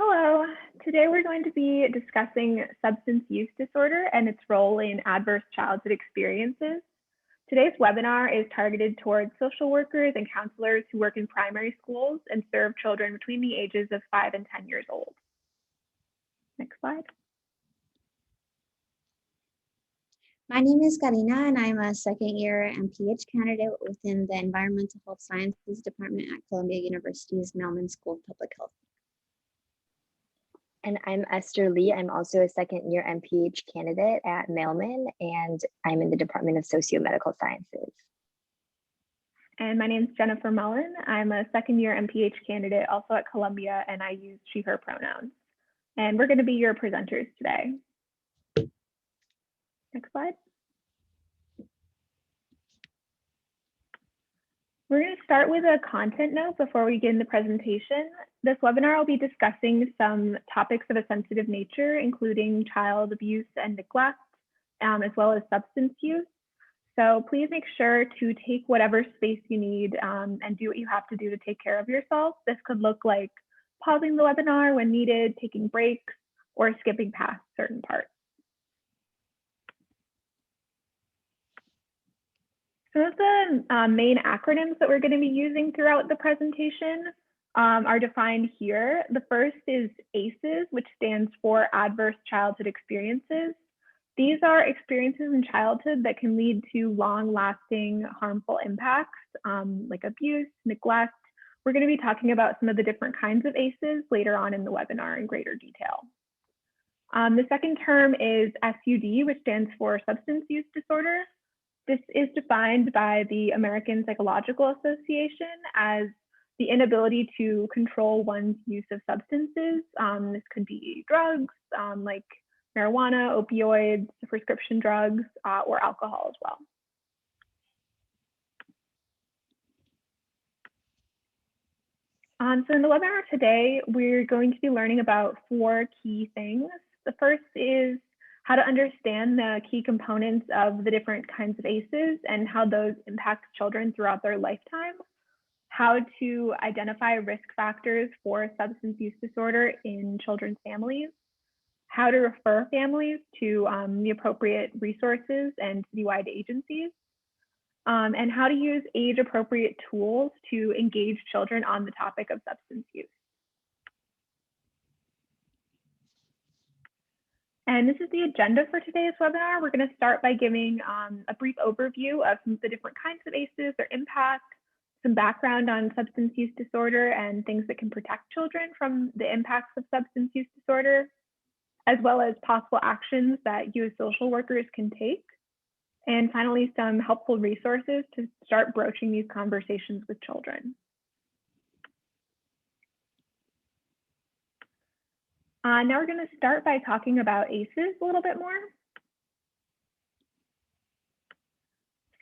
Hello, today we're going to be discussing substance use disorder and its role in adverse childhood experiences. Today's webinar is targeted towards social workers and counselors who work in primary schools and serve children between the ages of 5 and 10 years old. Next slide. My name is Karina, and I'm a second-year MPH candidate within the Environmental Health Sciences Department at Columbia University's Mailman School of Public Health. And I'm Esther Lee. I'm also a second-year MPH candidate at Mailman, and I'm in the Department of Socio-Medical Sciences. And my name is Jennifer Mullen. I'm a second-year MPH candidate also at Columbia, and I use she, her pronouns. And we're going to be your presenters today. Next slide. We're going to start with a content note before we begin the presentation. This webinar will be discussing some topics of a sensitive nature, including child abuse and neglect, as well as substance use. So please make sure to take whatever space you need and do what you have to do to take care of yourself. This could look like pausing the webinar when needed, taking breaks, or skipping past certain parts. Some of the main acronyms that we're going to be using throughout the presentation are defined here. The first is ACEs, which stands for Adverse Childhood Experiences. These are experiences in childhood that can lead to long-lasting harmful impacts like abuse, neglect. We're going to be talking about some of the different kinds of ACEs later on in the webinar in greater detail. The second term is SUD, which stands for Substance Use Disorder. This is defined by the American Psychological Association as the inability to control one's use of substances. This could be drugs like marijuana, opioids, prescription drugs, or alcohol as well. So in the webinar today, we're going to be learning about 4 key things. The first is how to understand the key components of the different kinds of ACEs and how those impact children throughout their lifetime, how to identify risk factors for substance use disorder in children's families, how to refer families to the appropriate resources and citywide agencies, and how to use age-appropriate tools to engage children on the topic of substance use. And this is the agenda for today's webinar. We're going to start by giving a brief overview of some of the different kinds of ACEs, their impact, some background on substance use disorder and things that can protect children from the impacts of substance use disorder, as well as possible actions that you as social workers can take. And finally, some helpful resources to start broaching these conversations with children. Now we're going to start by talking about ACEs a little bit more.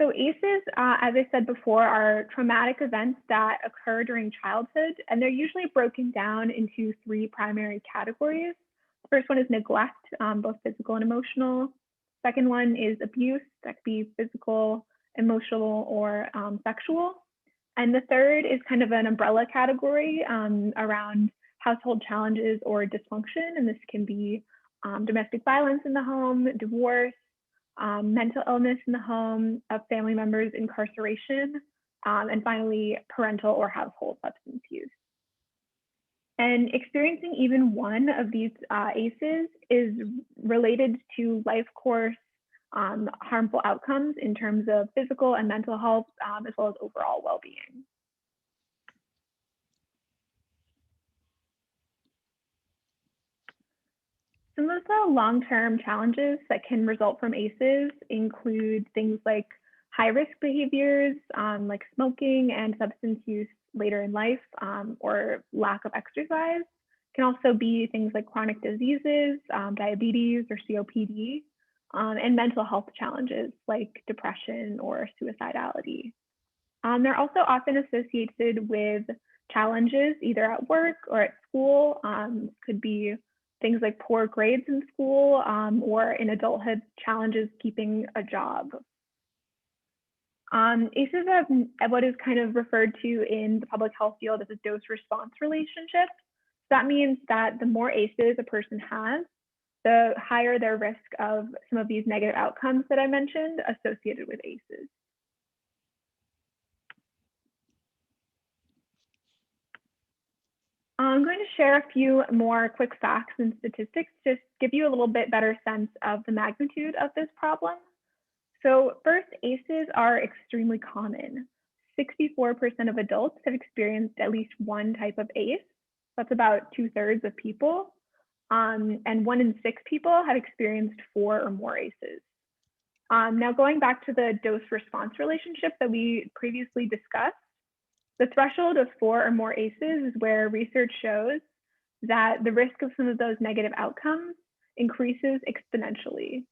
So ACEs, as I said before, are traumatic events that occur during childhood, and they're usually broken down into 3 primary categories. The first one is neglect, both physical and emotional. Second one is abuse, that could be physical, emotional, or sexual. And the third is kind of an umbrella category around household challenges or dysfunction, and this can be domestic violence in the home, divorce, mental illness in the home, of family members' incarceration, and finally, parental or household substance use. And experiencing even one of these ACEs is related to life course harmful outcomes in terms of physical and mental health, as well as overall well-being. Some of the long-term challenges that can result from ACEs include things like high-risk behaviors like smoking and substance use later in life, or lack of exercise. It can also be things like chronic diseases, diabetes or COPD, and mental health challenges like depression or suicidality. They're also often associated with challenges either at work or at school. Could be things like poor grades in school, or in adulthood, challenges keeping a job. ACEs have what is kind of referred to in the public health field as a dose-response relationship. That means that the more ACEs a person has, the higher their risk of some of these negative outcomes that I mentioned associated with ACEs. I'm going to share a few more quick facts and statistics to give you a little bit better sense of the magnitude of this problem. So first, ACEs are extremely common. 64% of adults have experienced at least one type of ACE. That's about 2/3 of people. And 1 in 6 people have experienced 4 or more ACEs. Now going back to the dose-response relationship that we previously discussed, the threshold of 4 or more ACEs is where research shows that the risk of some of those negative outcomes increases exponentially.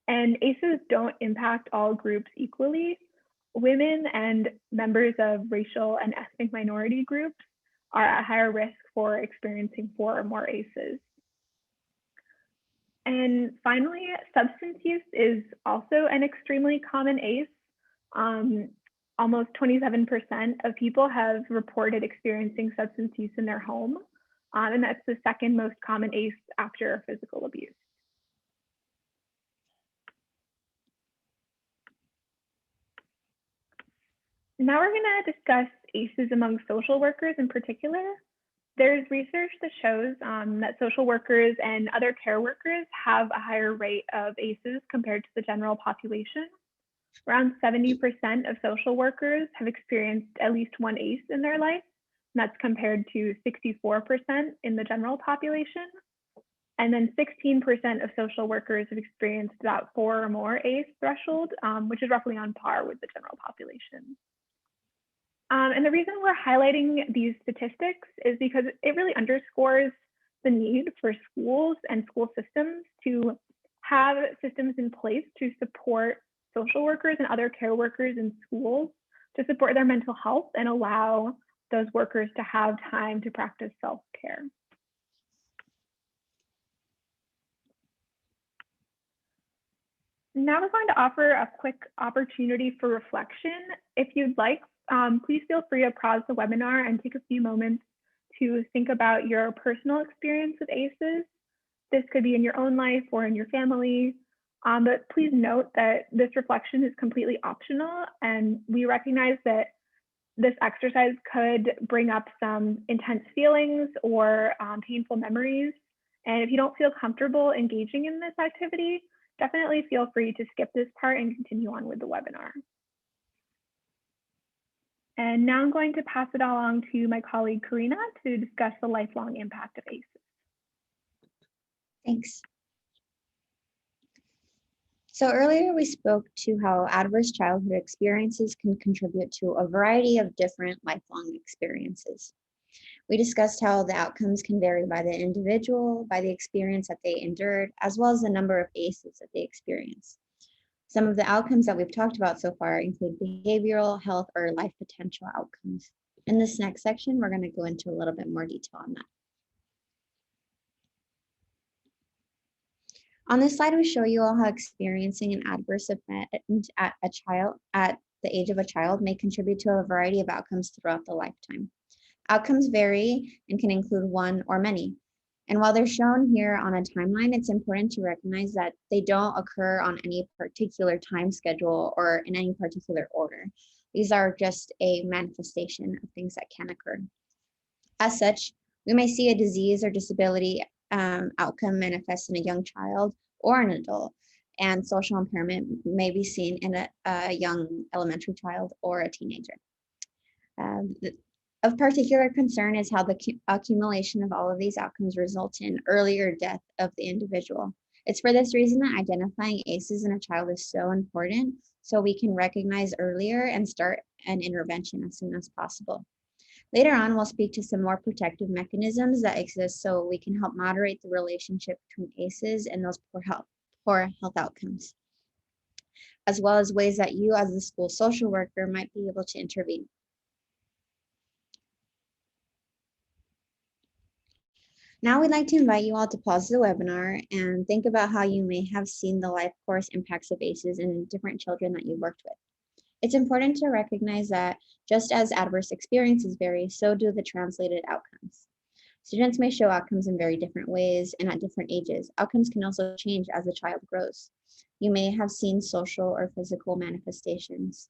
And ACEs don't impact all groups equally. Women and members of racial and ethnic minority groups are at higher risk for experiencing 4 or more ACEs. And finally, substance use is also an extremely common ACE. Almost 27% of people have reported experiencing substance use in their home, and that's the second most common ACE after physical abuse. Now we're going to discuss ACEs among social workers in particular. There's research that shows that social workers and other care workers have a higher rate of ACEs compared to the general population. Around 70% of social workers have experienced at least one ACE in their life, and that's compared to 64% in the general population. And then 16% of social workers have experienced about 4 or more ACE threshold, which is roughly on par with the general population. And the reason we're highlighting these statistics is because it really underscores the need for schools and school systems to have systems in place to support social workers and other care workers in schools to support their mental health and allow those workers to have time to practice self-care. Now we're going to offer a quick opportunity for reflection. If you'd like, please feel free to pause the webinar and take a few moments to think about your personal experience with ACEs. This could be in your own life or in your family, but please note that this reflection is completely optional, and we recognize that this exercise could bring up some intense feelings or painful memories. And if you don't feel comfortable engaging in this activity, definitely feel free to skip this part and continue on with the webinar. And now I'm going to pass it along to my colleague Karina to discuss the lifelong impact of ACEs. Thanks. So earlier we spoke to how adverse childhood experiences can contribute to a variety of different lifelong experiences. We discussed how the outcomes can vary by the individual, by the experience that they endured, as well as the number of ACEs that they experience. Some of the outcomes that we've talked about so far include behavioral, health, or life potential outcomes. In this next section, we're going to go into a little bit more detail on that. On this slide, we show you all how experiencing an adverse event at the age of a child may contribute to a variety of outcomes throughout the lifetime. Outcomes vary and can include one or many. And while they're shown here on a timeline, it's important to recognize that they don't occur on any particular time schedule or in any particular order. These are just a manifestation of things that can occur. As such, we may see a disease or disability outcome manifest in a young child or an adult, and social impairment may be seen in a young elementary child or a teenager. Of particular concern is how the accumulation of all of these outcomes result in earlier death of the individual. It's for this reason that identifying ACEs in a child is so important, so we can recognize earlier and start an intervention as soon as possible. Later on, we'll speak to some more protective mechanisms that exist so we can help moderate the relationship between ACEs and those poor health outcomes, as well as ways that you as the school social worker might be able to intervene. Now we'd like to invite you all to pause the webinar and think about how you may have seen the life course impacts of ACEs in different children that you worked with. It's important to recognize that just as adverse experiences vary, so do the translated outcomes. Students may show outcomes in very different ways and at different ages. Outcomes can also change as the child grows. You may have seen social or physical manifestations.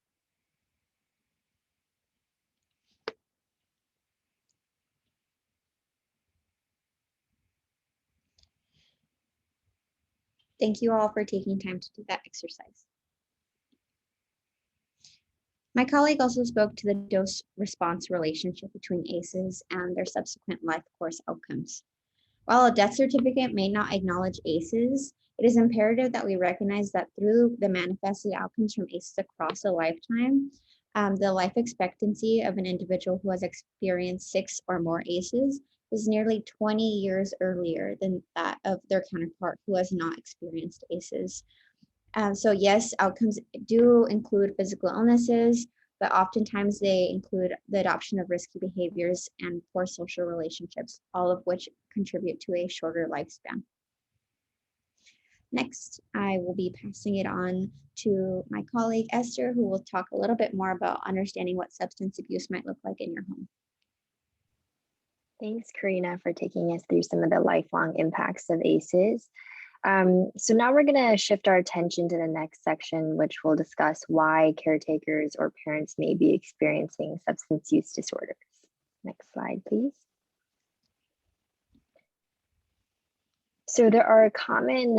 Thank you all for taking time to do that exercise. My colleague also spoke to the dose-response relationship between ACEs and their subsequent life course outcomes. While a death certificate may not acknowledge ACEs, it is imperative that we recognize that through the manifested outcomes from ACEs across a lifetime, the life expectancy of an individual who has experienced 6 or more ACEs is nearly 20 years earlier than that of their counterpart who has not experienced ACEs. So yes, outcomes do include physical illnesses, but oftentimes they include the adoption of risky behaviors and poor social relationships, all of which contribute to a shorter lifespan. Next, I will be passing it on to my colleague Esther, who will talk a little bit more about understanding what substance abuse might look like in your home. Thanks, Karina, for taking us through some of the lifelong impacts of ACEs. So now we're going to shift our attention to the next section, which will discuss why caretakers or parents may be experiencing substance use disorders. Next slide, please. So there are common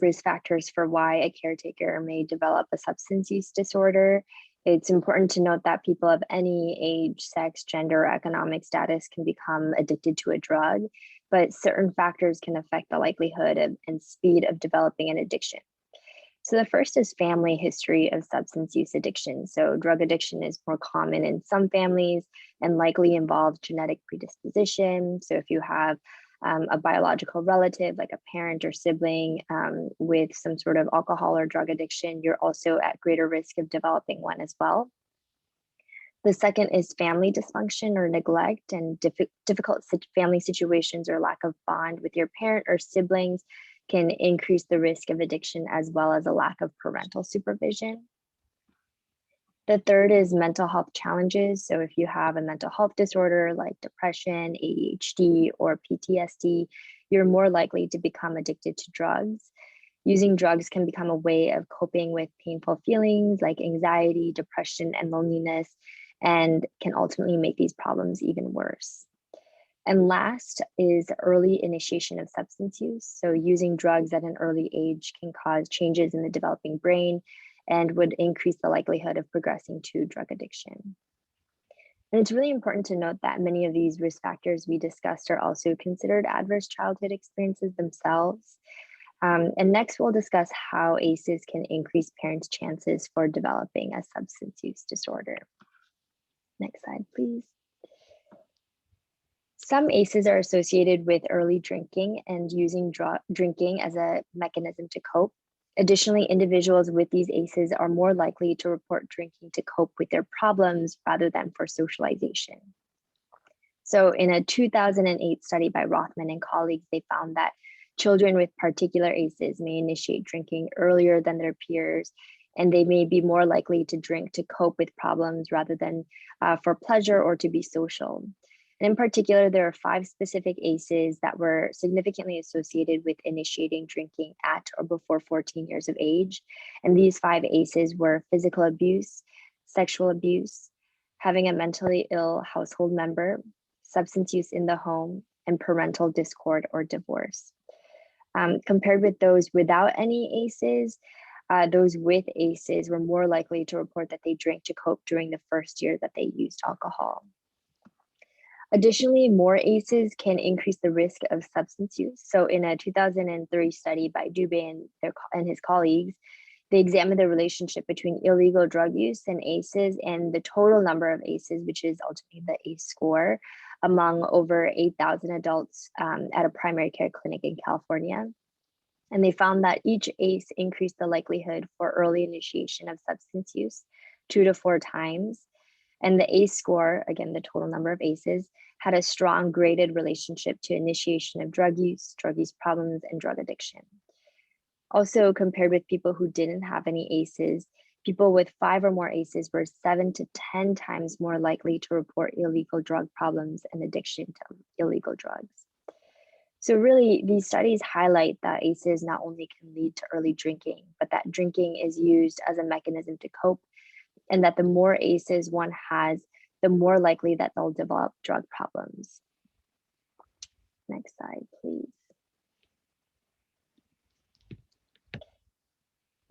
risk factors for why a caretaker may develop a substance use disorder. It's important to note that people of any age, sex, gender, or economic status can become addicted to a drug, but certain factors can affect the likelihood and speed of developing an addiction. So the first is family history of substance use addiction. So drug addiction is more common in some families and likely involves genetic predisposition. So if you have a biological relative, like a parent or sibling with some sort of alcohol or drug addiction, you're also at greater risk of developing one as well. The second is family dysfunction or neglect, and difficult family situations or lack of bond with your parent or siblings can increase the risk of addiction, as well as a lack of parental supervision. The third is mental health challenges. So if you have a mental health disorder like depression, ADHD, or PTSD, you're more likely to become addicted to drugs. Using drugs can become a way of coping with painful feelings like anxiety, depression, and loneliness, and can ultimately make these problems even worse. And last is early initiation of substance use. So using drugs at an early age can cause changes in the developing brain and would increase the likelihood of progressing to drug addiction. And it's really important to note that many of these risk factors we discussed are also considered adverse childhood experiences themselves. And next, we'll discuss how ACEs can increase parents' chances for developing a substance use disorder. Next slide, please. Some ACEs are associated with early drinking and using drinking as a mechanism to cope. Additionally, individuals with these ACEs are more likely to report drinking to cope with their problems rather than for socialization. So in a 2008 study by Rothman and colleagues, they found that children with particular ACEs may initiate drinking earlier than their peers, and they may be more likely to drink to cope with problems rather than for pleasure or to be social. And in particular, there are 5 specific ACEs that were significantly associated with initiating drinking at or before 14 years of age. And these 5 ACEs were physical abuse, sexual abuse, having a mentally ill household member, substance use in the home, and parental discord or divorce. Compared with those without any ACEs, those with ACEs were more likely to report that they drank to cope during the first year that they used alcohol. Additionally, more ACEs can increase the risk of substance use. So in a 2003 study by Dubé and his colleagues, they examined the relationship between illegal drug use and ACEs and the total number of ACEs, which is ultimately the ACE score, among over 8,000 adults at a primary care clinic in California. And they found that each ACE increased the likelihood for early initiation of substance use 2 to 4 times. And the ACE score, again, the total number of ACEs, had a strong graded relationship to initiation of drug use problems, and drug addiction. Also, compared with people who didn't have any ACEs, People with 5 or more ACEs were 7 to 10 times more likely to report illegal drug problems and addiction to illegal drugs. So really, these studies highlight that ACEs not only can lead to early drinking, but that drinking is used as a mechanism to cope, and that the more ACEs one has, the more likely that they'll develop drug problems. Next slide, please.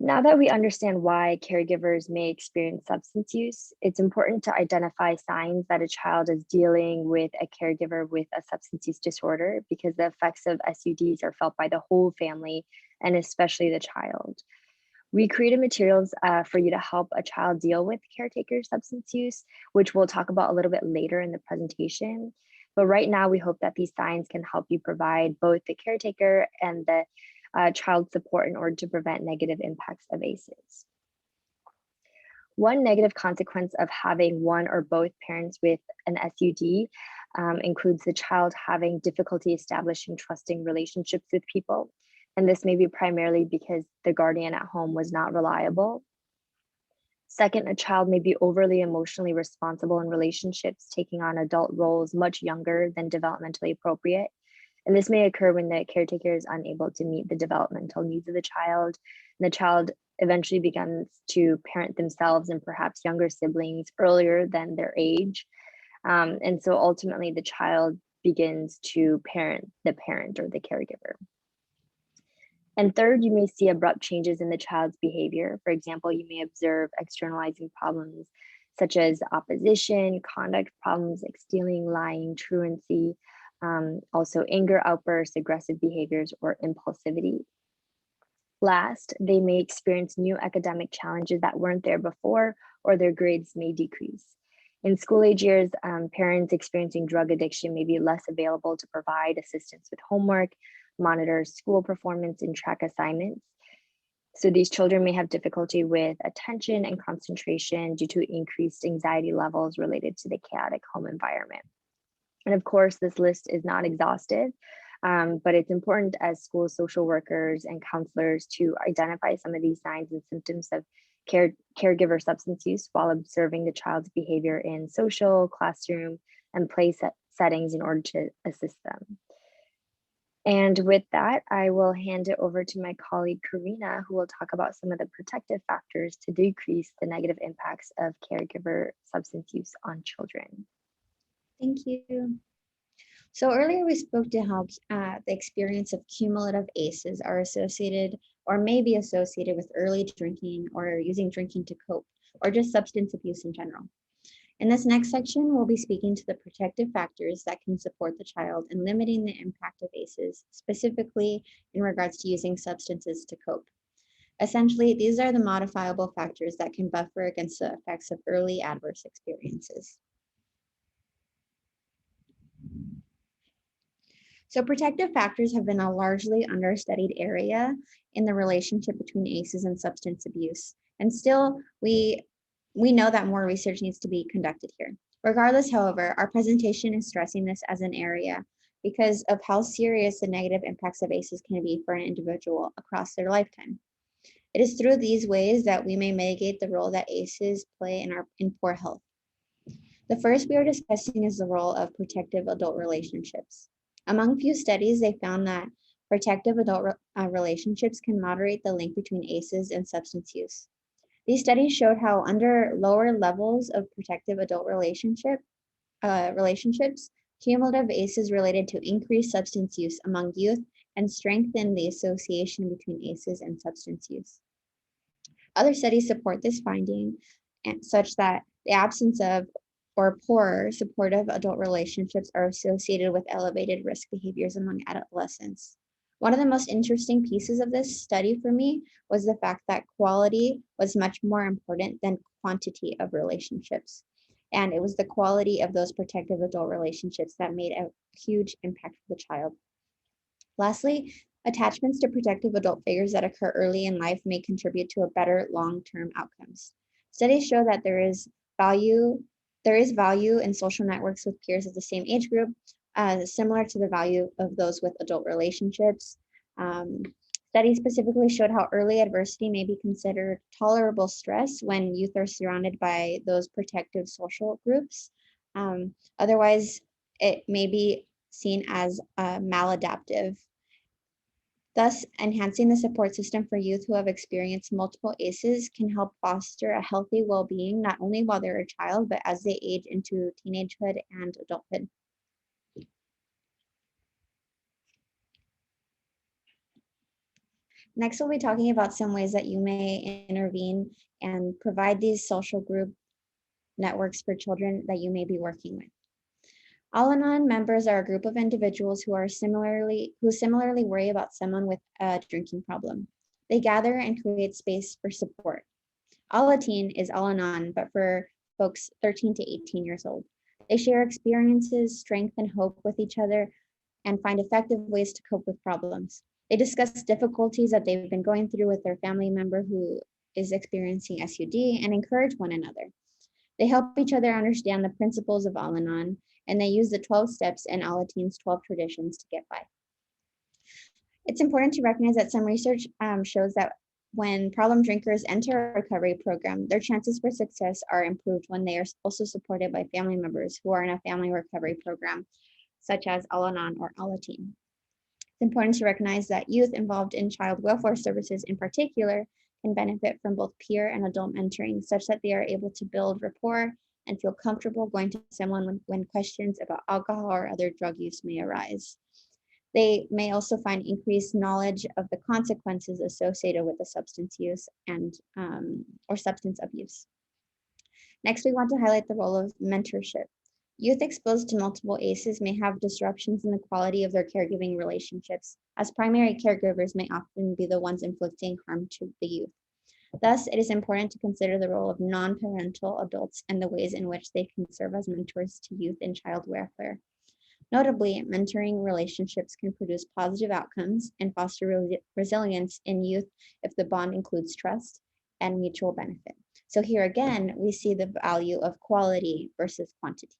Now that we understand why caregivers may experience substance use, it's important to identify signs that a child is dealing with a caregiver with a substance use disorder, because the effects of SUDs are felt by the whole family and especially the child. We created materials for you to help a child deal with caretaker substance use, which we'll talk about a little bit later in the presentation. But right now, we hope that these signs can help you provide both the caretaker and the child support in order to prevent negative impacts of ACEs. One negative consequence of having one or both parents with an SUD includes the child having difficulty establishing trusting relationships with people. And this may be primarily because the guardian at home was not reliable. Second, a child may be overly emotionally responsible in relationships, taking on adult roles much younger than developmentally appropriate. And this may occur when the caretaker is unable to meet the developmental needs of the child, and the child eventually begins to parent themselves and perhaps younger siblings earlier than their age. And so ultimately the child begins to parent the parent or the caregiver. And third, you may see abrupt changes in the child's behavior. For example, you may observe externalizing problems such as opposition, conduct problems like stealing, lying, truancy, also anger outbursts, aggressive behaviors, or impulsivity. Last, they may experience new academic challenges that weren't there before, or their grades may decrease. In school age years, parents experiencing drug addiction may be less available to provide assistance with homework, monitor school performance, and track assignments. So these children may have difficulty with attention and concentration due to increased anxiety levels related to the chaotic home environment. And of course, this list is not exhaustive, but it's important as school social workers and counselors to identify some of these signs and symptoms of caregiver substance use while observing the child's behavior in social, classroom, and play settings in order to assist them. And with that, I will hand it over to my colleague, Karina, who will talk about some of the protective factors to decrease the negative impacts of caregiver substance use on children. Thank you. So earlier we spoke to how the experience of cumulative ACEs are associated or may be associated with early drinking or using drinking to cope, or just substance abuse in general. In this next section, we'll be speaking to the protective factors that can support the child in limiting the impact of ACEs, specifically in regards to using substances to cope. Essentially, these are the modifiable factors that can buffer against the effects of early adverse experiences. So protective factors have been a largely understudied area in the relationship between ACEs and substance abuse. And still, we know that more research needs to be conducted here. Regardless, however, our presentation is stressing this as an area because of how serious the negative impacts of ACEs can be for an individual across their lifetime. It is through these ways that we may mitigate the role that ACEs play in poor health. The first we are discussing is the role of protective adult relationships. Among few studies, they found that protective adult relationships can moderate the link between ACEs and substance use. These studies showed how under lower levels of protective adult relationships, cumulative ACEs related to increased substance use among youth and strengthened the association between ACEs and substance use. Other studies support this finding, such that the absence of or poor supportive adult relationships are associated with elevated risk behaviors among adolescents. One of the most interesting pieces of this study for me was the fact that quality was much more important than quantity of relationships. And it was the quality of those protective adult relationships that made a huge impact for the child. Lastly, attachments to protective adult figures that occur early in life may contribute to a better long-term outcomes. Studies show that there is value in social networks with peers of the same age group, similar to the value of those with adult relationships. Studies specifically showed how early adversity may be considered tolerable stress when youth are surrounded by those protective social groups. Otherwise, it may be seen as maladaptive. Thus, enhancing the support system for youth who have experienced multiple ACEs can help foster a healthy well-being, not only while they're a child, but as they age into teenagehood and adulthood. Next, we'll be talking about some ways that you may intervene and provide these social group networks for children that you may be working with. Al-Anon members are a group of individuals who similarly worry about someone with a drinking problem. They gather and create space for support. Al-Ateen is Al-Anon, but for folks 13 to 18 years old. They share experiences, strength, and hope with each other and find effective ways to cope with problems. They discuss difficulties that they've been going through with their family member who is experiencing SUD and encourage one another. They help each other understand the principles of Al-Anon, and they use the 12 steps and Al-Ateen's 12 traditions to get by. It's important to recognize that some research shows that when problem drinkers enter a recovery program, their chances for success are improved when they are also supported by family members who are in a family recovery program, such as Al-Anon or Al-Ateen. It's important to recognize that youth involved in child welfare services in particular can benefit from both peer and adult mentoring, such that they are able to build rapport and feel comfortable going to someone when questions about alcohol or other drug use may arise. They may also find increased knowledge of the consequences associated with the substance use and or substance abuse. Next, we want to highlight the role of mentorship. Youth exposed to multiple ACEs may have disruptions in the quality of their caregiving relationships, as primary caregivers may often be the ones inflicting harm to the youth. Thus, it is important to consider the role of non-parental adults and the ways in which they can serve as mentors to youth in child welfare. Notably, mentoring relationships can produce positive outcomes and foster resilience in youth if the bond includes trust and mutual benefit. So here again, we see the value of quality versus quantity.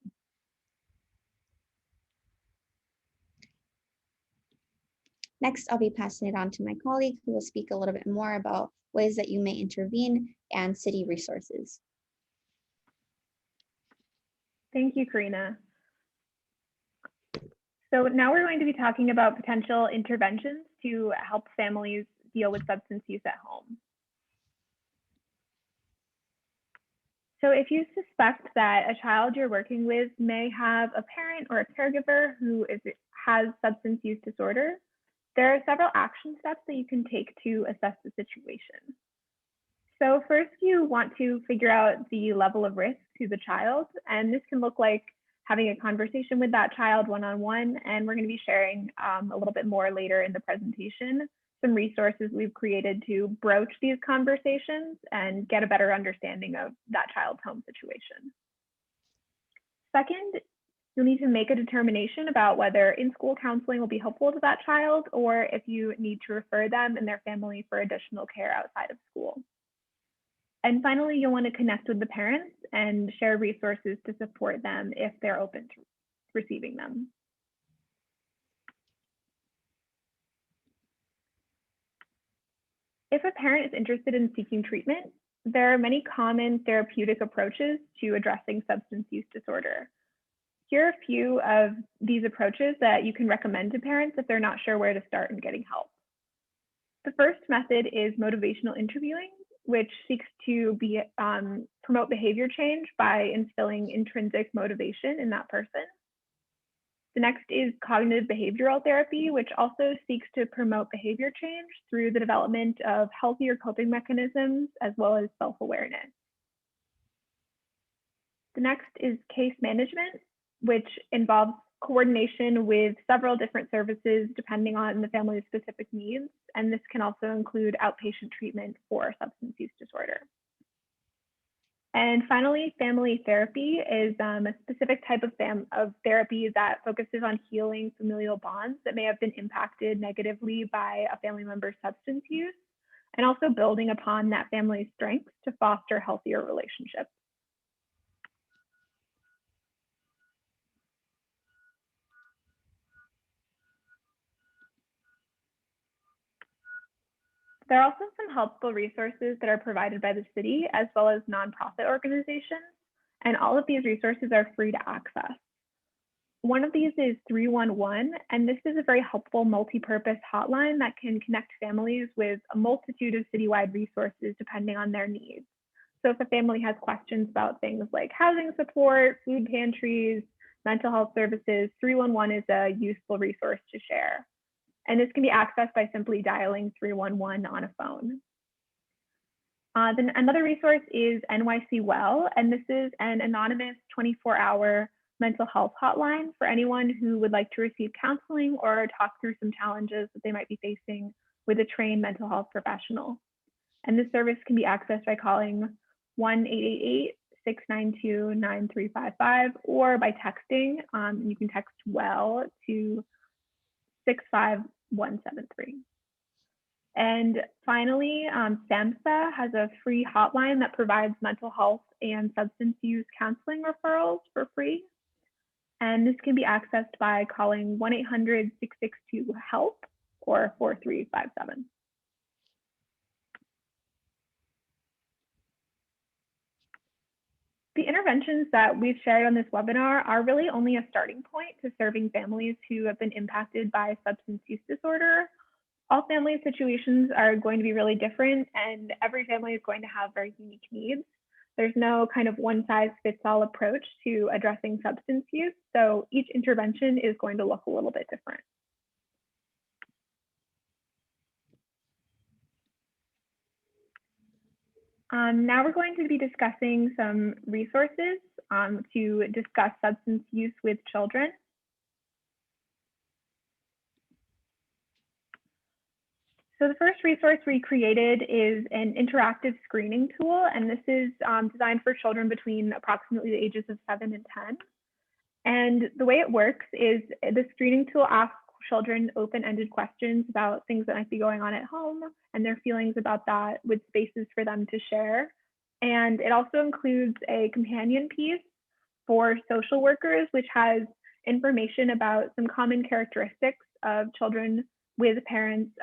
Next, I'll be passing it on to my colleague who will speak a little bit more about ways that you may intervene and city resources. Thank you, Karina. So now we're going to be talking about potential interventions to help families deal with substance use at home. So if you suspect that a child you're working with may have a parent or a caregiver who has substance use disorder, there are several action steps that you can take to assess the situation. So first, you want to figure out the level of risk to the child, and this can look like having a conversation with that child one-on-one, and we're going to be sharing a little bit more later in the presentation, some resources we've created to broach these conversations and get a better understanding of that child's home situation. Second, you'll need to make a determination about whether in-school counseling will be helpful to that child or if you need to refer them and their family for additional care outside of school. And finally, you'll want to connect with the parents and share resources to support them if they're open to receiving them. If a parent is interested in seeking treatment, there are many common therapeutic approaches to addressing substance use disorder. Here are a few of these approaches that you can recommend to parents if they're not sure where to start in getting help. The first method is motivational interviewing, which seeks to promote behavior change by instilling intrinsic motivation in that person. The next is cognitive behavioral therapy, which also seeks to promote behavior change through the development of healthier coping mechanisms as well as self-awareness. The next is case management, which involves coordination with several different services depending on the family's specific needs, and this can also include outpatient treatment for substance use disorder. And finally, family therapy is a specific type of therapy that focuses on healing familial bonds that may have been impacted negatively by a family member's substance use, and also building upon that family's strengths to foster healthier relationships. There are also some helpful resources that are provided by the city as well as nonprofit organizations, and all of these resources are free to access. One of these is 311, and this is a very helpful multi-purpose hotline that can connect families with a multitude of citywide resources depending on their needs. So if a family has questions about things like housing support, food pantries, mental health services, 311 is a useful resource to share. And this can be accessed by simply dialing 311 on a phone. Then another resource is NYC Well, and this is an anonymous 24-hour mental health hotline for anyone who would like to receive counseling or talk through some challenges that they might be facing with a trained mental health professional. And this service can be accessed by calling 1-888-692-9355 or by texting. You can text WELL to 65173. And finally, SAMHSA has a free hotline that provides mental health and substance use counseling referrals for free. And this can be accessed by calling 1-800-662-HELP or 4357. The interventions that we've shared on this webinar are really only a starting point to serving families who have been impacted by substance use disorder. All family situations are going to be really different, and every family is going to have very unique needs. There's no kind of one size fits all approach to addressing substance use, so each intervention is going to look a little bit different. Now we're going to be discussing some resources to discuss substance use with children. So the first resource we created is an interactive screening tool, and this is designed for children between approximately the ages of 7 and 10. And the way it works is the screening tool asks children open-ended questions about things that might be going on at home and their feelings about that, with spaces for them to share. And it also includes a companion piece for social workers, which has information about some common characteristics of children with parents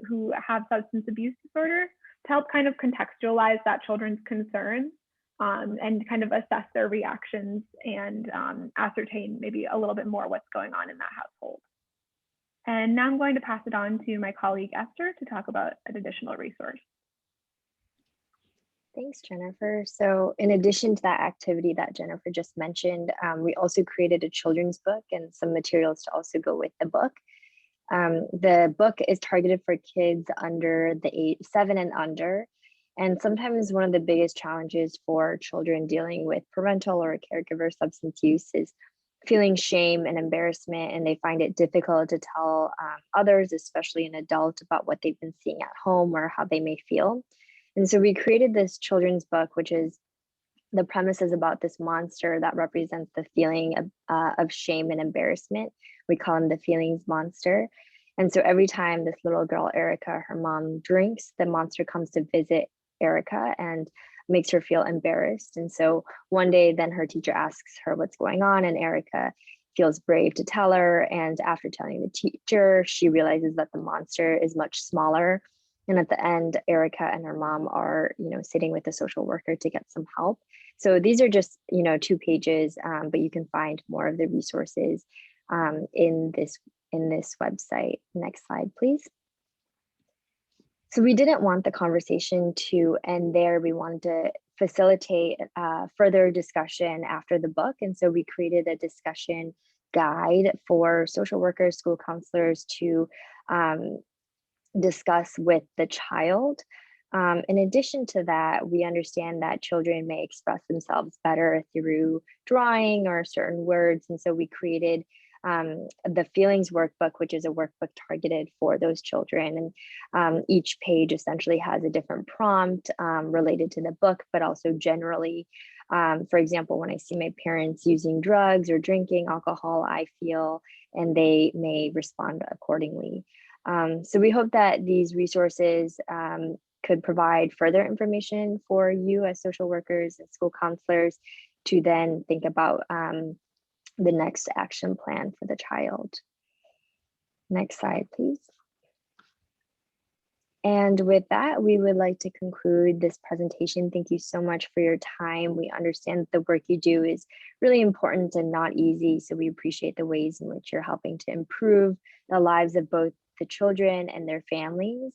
who have substance abuse disorder to help kind of contextualize that children's concerns and kind of assess their reactions and ascertain maybe a little bit more what's going on in that household. And now I'm going to pass it on to my colleague Esther to talk about an additional resource. Thanks, Jennifer. So in addition to that activity that Jennifer just mentioned, we also created a children's book and some materials to also go with the book. The book is targeted for kids under the age 7 and under. And sometimes one of the biggest challenges for children dealing with parental or caregiver substance use is feeling shame and embarrassment, and they find it difficult to tell others, especially an adult, about what they've been seeing at home or how they may feel. And so we created this children's book, which is the premise is about this monster that represents the feeling of shame and embarrassment. We call him the feelings monster. And so every time this little girl, Erica, her mom drinks, the monster comes to visit Erica and makes her feel embarrassed. And so one day, then her teacher asks her what's going on, and Erica feels brave to tell her. And after telling the teacher, she realizes that the monster is much smaller. And at the end, Erica and her mom are, sitting with a social worker to get some help. So these are just, 2 pages, but you can find more of the resources in this website. Next slide, please. So we didn't want the conversation to end there. We wanted to facilitate further discussion after the book. And so we created a discussion guide for social workers, school counselors to discuss with the child. In addition to that, we understand that children may express themselves better through drawing or certain words. And so we created the feelings workbook, which is a workbook targeted for those children. And each page essentially has a different prompt related to the book, but also generally, for example, when I see my parents using drugs or drinking alcohol, I feel, and they may respond accordingly. So we hope that these resources could provide further information for you as social workers and school counselors to then think about the next action plan for the child. Next slide, please. And with that, we would like to conclude this presentation. Thank you so much for your time. We understand that the work you do is really important and not easy. So we appreciate the ways in which you're helping to improve the lives of both the children and their families.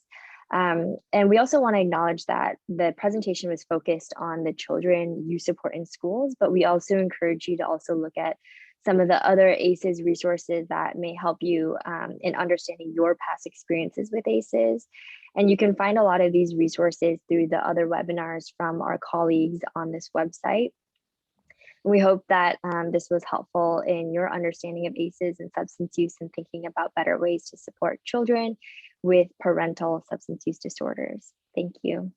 And we also want to acknowledge that the presentation was focused on the children you support in schools, but we also encourage you to also look at some of the other ACEs resources that may help you in understanding your past experiences with ACEs. And you can find a lot of these resources through the other webinars from our colleagues on this website. We hope that this was helpful in your understanding of ACEs and substance use and thinking about better ways to support children with parental substance use disorders. Thank you.